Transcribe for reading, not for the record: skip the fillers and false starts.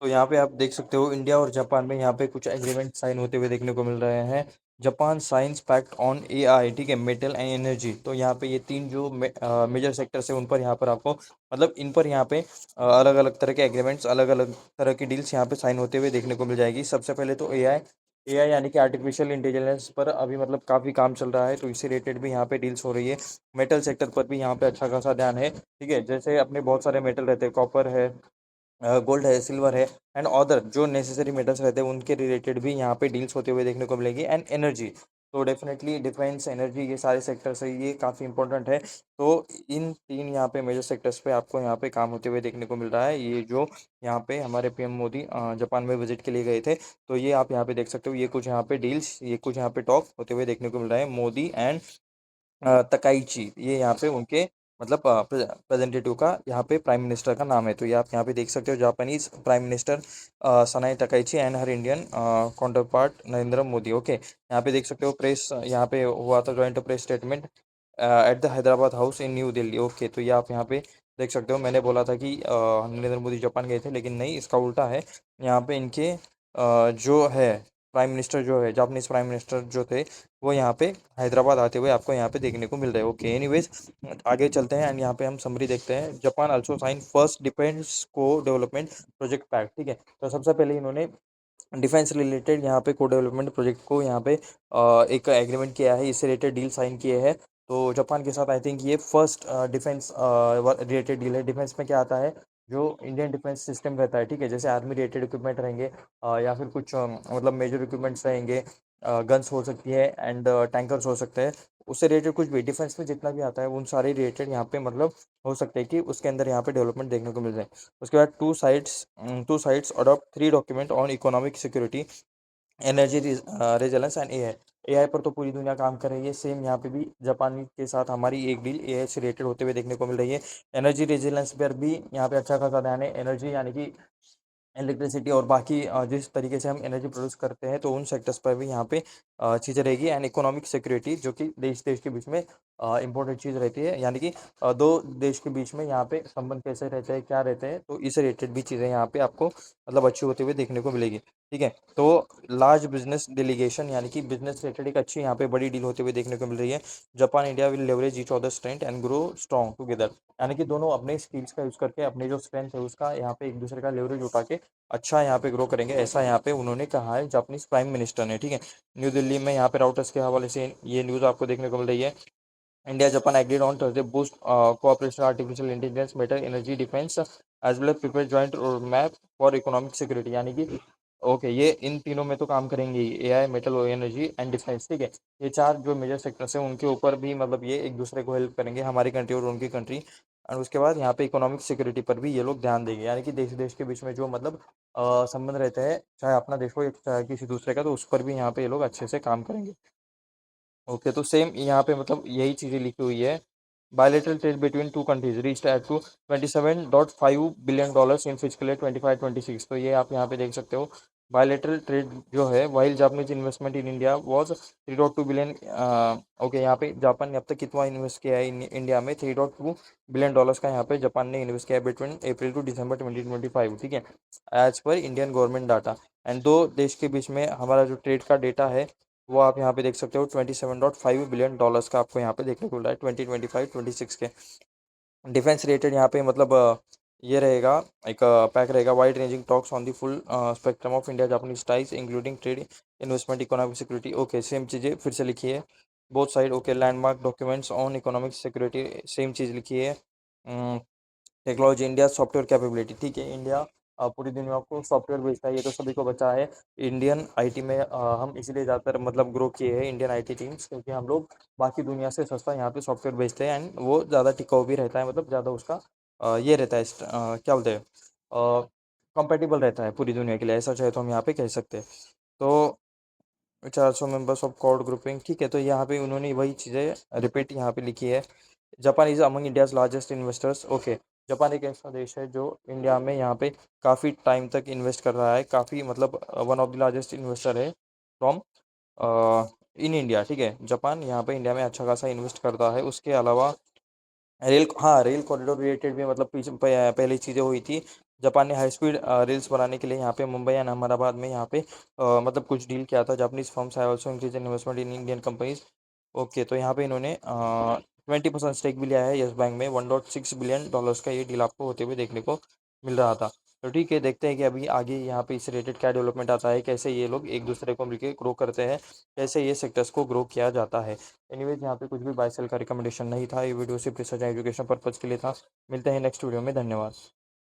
तो यहाँ पे आप देख सकते हो इंडिया और जापान में यहाँ पे कुछ एग्रीमेंट साइन होते हुए देखने को मिल रहे हैं। Japan science pact on AI, ठीक है, मेटल एंड एनर्जी। तो यहाँ पे ये तीन जो मेजर सेक्टर्स है उन पर यहाँ पर आपको मतलब इन पर यहाँ पे अलग अलग तरह के एग्रीमेंट्स, अलग अलग तरह की डील्स यहाँ पे साइन होते हुए देखने को मिल जाएगी। सबसे पहले तो एआई, एआई यानी कि आर्टिफिशियल इंटेलिजेंस पर अभी मतलब काफ़ी काम चल रहा है, तो इससे रिलेटेड भी यहाँ पे डील्स हो रही है। मेटल सेक्टर पर भी यहाँ पे अच्छा खासा ध्यान है, ठीक है। जैसे अपने बहुत सारे मेटल रहते हैं, कॉपर है, गोल्ड है, सिल्वर है, एंड अदर जो नेसेसरी मेटल्स रहते हैं उनके रिलेटेड भी यहाँ पे डील्स होते हुए देखने को मिलेगी। एंड एनर्जी, तो डेफिनेटली डिफेंस, एनर्जी, ये सारे सेक्टर्स है, ये काफ़ी इंपॉर्टेंट है। तो इन तीन यहाँ पे मेजर सेक्टर्स पे आपको यहाँ पे काम होते हुए देखने को मिल रहा है। ये जो यहाँ पे हमारे पीएम मोदी जापान में विजिट के लिए गए थे, तो ये आप यहाँ पे देख सकते हो, ये कुछ यहाँ पे डील्स, ये कुछ यहाँ पे टॉक होते हुए देखने को मिल रहा है। मोदी एंड तकाइची, ये यहाँ पे उनके मतलब प्रेजेंटेटिव का यहाँ पे प्राइम मिनिस्टर का नाम है। तो ये आप यहाँ पे देख सकते हो, Japanese prime minister Sanae Takaichi and her Indian counter part Narendra Modi. Okay, यहाँ पे देख सकते हो प्रेस, यहाँ पे हुआ था joint press statement at the Hyderabad house in new Delhi. Okay, तो ये आप यहाँ पे देख सकते हो, मैंने बोला था कि नरेंद्र मोदी जापान गए थे, लेकिन नहीं, इसका उल्टा है। यहाँ पे इनके जो है प्राइम मिनिस्टर, जो है जापानीज प्राइम मिनिस्टर जो थे, वो यहाँ पे हैदराबाद आते हुए आपको यहाँ पे देखने को मिल रहे हैं। ओके, एनीवेज आगे चलते हैं एंड यहाँ पे हम समरी देखते हैं। Japan also sign first defence co development project pact, ठीक है। तो सबसे पहले इन्होंने डिफेंस रिलेटेड यहाँ पे को डेवलपमेंट प्रोजेक्ट को यहाँ पे एक एग्रीमेंट किया है, इससे रिलेटेड डील साइन किए हैं। तो जापान के साथ आई थिंक ये फर्स्ट डिफेंस रिलेटेड डील है। डिफेंस में क्या आता है, जो इंडियन डिफेंस सिस्टम रहता है, ठीक है, जैसे आर्मी रिलेटेड इक्विपमेंट रहेंगे, या फिर कुछ मतलब मेजर इक्विपमेंट्स रहेंगे, गन्स हो सकती है एंड टैंकर्स हो सकते हैं, उससे रिलेटेड कुछ भी डिफेंस में जितना भी आता है उन सारे रिलेटेड यहाँ पे मतलब हो सकते हैं कि उसके अंदर यहाँ पे डेवलपमेंट देखने को मिल जाए। उसके बाद two sides adopt three document on economic security, energy resilience and AI. AI पर तो पूरी दुनिया काम कर रही है, सेम यहाँ पे भी जापान के साथ हमारी एक डील एआई से रिलेटेड होते हुए देखने को मिल रही है। एनर्जी रेजिलेंस पर भी यहाँ पे अच्छा खासा ध्यान है। एनर्जी यानी कि इलेक्ट्रिसिटी और बाकी जिस तरीके से हम एनर्जी प्रोड्यूस करते हैं, तो उन सेक्टर्स पर भी यहाँ पे चीज़ें रहेगी। एंड इकोनॉमिक सिक्योरिटी, जो कि देश देश के बीच में इंपॉर्टेंट चीज़ रहती है, यानी कि दो देश के बीच में यहाँ पे संबंध कैसे रहते हैं, क्या रहते हैं, तो इससे रिलेटेड भी चीज़ें यहाँ पे आपको मतलब अच्छी होते हुए देखने को मिलेगी, ठीक है। तो लार्ज बिजनेस डेलीगेशन, यानी कि बिजनेस रिलेटेड एक अच्छी यहाँ पे बड़ी डील होते हुए देखने को मिल रही है। Japan India will leverage each other strength and grow strong together, यानी कि दोनों अपने स्किल्स का यूज़ करके, अपने जो स्ट्रेंथ है उसका यहाँ पे एक दूसरे का लेवरेज उठा के अच्छा यहाँ पे ग्रो करेंगे, ऐसा यहाँ पे उन्होंने कहा है जापानीज प्राइम मिनिस्टर ने, ठीक है। न्यू दिल्ली में यहाँ पे राउटर्स के हवाले से ये न्यूज़ आपको देखने को मिल रही है। India Japan agreed on Thursday boost cooperation, artificial intelligence, metal energy, defence as well prepare joint road map for economic security, यानी कि ओके, ये इन तीनों में तो काम करेंगे ही, AI, metal, energy and defence, ठीक है। ये चार जो मेजर सेक्टर्स हैं उनके ऊपर भी मतलब ये एक दूसरे को हेल्प करेंगे, हमारी कंट्री और उनकी कंट्री। एंड उसके बाद यहाँ पे इकोनॉमिक सिक्योरिटी पर भी ये लोग ध्यान देंगे, यानी कि देश देश के बीच में जो मतलब संबंध रहते हैं, चाहे अपना देश हो या चाहे किसी दूसरे का, तो उस पर भी यहाँ पे ये लोग अच्छे से काम करेंगे। ओके, तो सेम यहाँ पे मतलब यही चीज़ें लिखी हुई है। Bilateral trade between two countries reached at to $27.5 billion in physical year 25-26। तो ये आप यहाँ पे देख सकते हो, बायलेटरल ट्रेड जो है, while Japanese investment in India was 3.2 billion. Okay, यहाँ पे जापान ने अब तक कितना इन्वेस्ट किया है इंडिया में, $3.2 बिलियन का यहाँ पे जापान ने इन्वेस्ट किया है बिटवीन अप्रैल टू दिसंबर 2025, ठीक है, as per Indian government data. And दो देश के बीच में हमारा जो ट्रेड का डेटा है, वो आप यहाँ पे देख सकते हो, $27.5 बिलियन का आपको यहाँ पे देखने को मिल रहा है 2025-26 के। डिफेंस रिलेटेड यहाँ पे मतलब ये रहेगा, एक पैक रहेगा, wide ranging talks on the full spectrum of India Japanese ties including trade, investment, economic security. Okay, same चीज़ें फिर से लिखी है both side. Okay, landmark documents on economic security, same चीज़ लिखी है। टेक्नोलॉजी, इंडिया सॉफ्टवेयर कैपेबिलिटी, ठीक है, इंडिया पूरी दुनिया को सॉफ्टवेयर बेचता है, ये तो सभी को बचा है। इंडियन आईटी में हम इसीलिए ज़्यादातर मतलब ग्रो किए हैं इंडियन आईटी टीम्स, क्योंकि हम लोग बाकी दुनिया से सस्ता यहाँ पे सॉफ्टवेयर बेचते हैं, एंड वो ज़्यादा टिकाऊ भी रहता है, मतलब ज़्यादा उसका ये रहता है क्या बोलते हैं, कंपेटेबल रहता है पूरी दुनिया के लिए, ऐसा चाहे तो हम यहाँ पे कह सकते हैं। तो 400 मेंबर्स ऑफ कॉड ग्रुपिंग, ठीक है, तो यहाँ पे उन्होंने वही चीज़ें रिपीट यहाँ पे लिखी है। Japan is among India's largest investors. Okay, Japan एक ऐसा देश है जो इंडिया में यहाँ पे काफ़ी टाइम तक इन्वेस्ट कर रहा है, काफ़ी मतलब one of the largest investor है फ्रॉम इन इंडिया, ठीक है। जापान यहाँ पे इंडिया में अच्छा खासा इन्वेस्ट करता है। उसके अलावा रेल, हाँ, रेल कॉरिडोर रिलेटेड भी मतलब पीछे पहले चीज़ें हुई थी, जापान ने हाई स्पीड रेल्स बनाने के लिए यहाँ पे मुंबई एंड अहमदाबाद में यहाँ पे मतलब कुछ डील किया था। जापानीज फर्म्स है also increase in investment in Indian companies. Okay, तो यहाँ पे इन्होंने 20% स्टेक भी लिया है यस बैंक में। $1.6 बिलियन का ये डील आपको होते हुए देखने को मिल रहा था। तो ठीक है, देखते हैं कि अभी आगे यहाँ पे इस रिलेटेड क्या डेवलपमेंट आता है, कैसे ये लोग एक दूसरे को मिलकर ग्रो करते हैं, कैसे ये सेक्टर्स को ग्रो किया जाता है। एनीवेज, यहाँ पे कुछ भी बाय सेल का रिकमेंडेशन नहीं था, ये वीडियो सिर्फ रिसर्च एंड एजुकेशन पर्पज के लिए था। मिलते हैं नेक्स्ट वीडियो में, धन्यवाद।